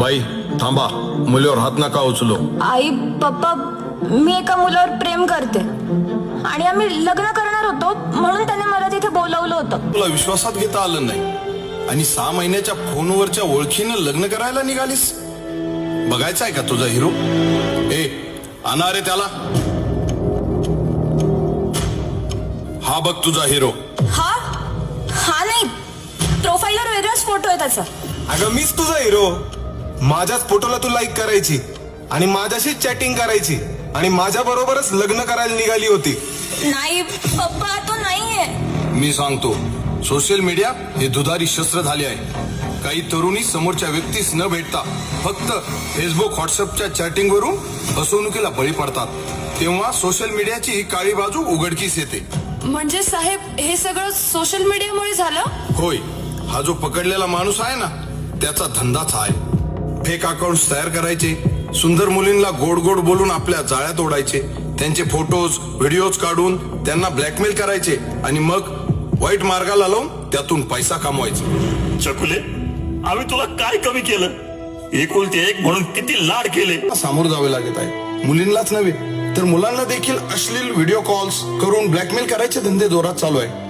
बाई थांबा, मुलीवर हात नका उचलू. आई पप्पा, मी एका मुलावर प्रेम करते आणि आम्ही लग्न करणार होतो, म्हणून त्याने मला तिथे बोलवलं होतं. तुला विश्वासात घेता आलं नाही आणि 6 महिन्याच्या फोनवरच्या ओळखीनं लग्न करायला निघालीस. बघायचा आहे का तुझा हिरो? आणा रे त्याला. हा बघ तुझा हिरो. हा हा नाही, प्रोफाईलवर वेगळाच फोटो आहे त्याचा. अगं मीच तुझा हिरो. माझ्याच फोटोला तू लाईक करायची आणि माझ्याशीच चॅटिंग करायची आणि माझ्या बरोबरच लग्न करायला निघाली होती. नाही पप्पा, तो नाहीये. मी सांगतो, सोशल मीडिया हे दुधारी शस्त्र झाले आहे. काही तरुणी समोरच्या व्यक्तीस न भेटता फक्त फेसबुक व्हॉट्सअपच्या चॅटिंग वरून फसवणुकीला बळी पडतात. तेव्हा सोशल मीडियाची ही काळी बाजू उघडकीस येते. म्हणजे साहेब, हे सगळं सोशल मीडियामुळे झालं? होय, हा जो पकडलेला माणूस आहे ना, त्याचा धंदाच आहे. फेक अकाउंट तयार करायचे, सुंदर मुलींना गोड गोड बोलून आपल्या जाळ्यात ओढायचे, त्यांचे फोटोज व्हिडिओज काढून त्यांना ब्लॅकमेल करायचे आणि मग वाईट मार्गाला लावून त्यातून पैसा कमवायचा. चकुले, आम्ही तुला काय कमी केलं? एकुलते एक म्हणून किती लाड केले. सामोर जावे लागत आहे. मुलींनाच नव्हे तर मुलांना देखील अश्लील व्हिडिओ कॉल्स करून ब्लॅकमेल करायचे धंदे जोरात चालू आहे.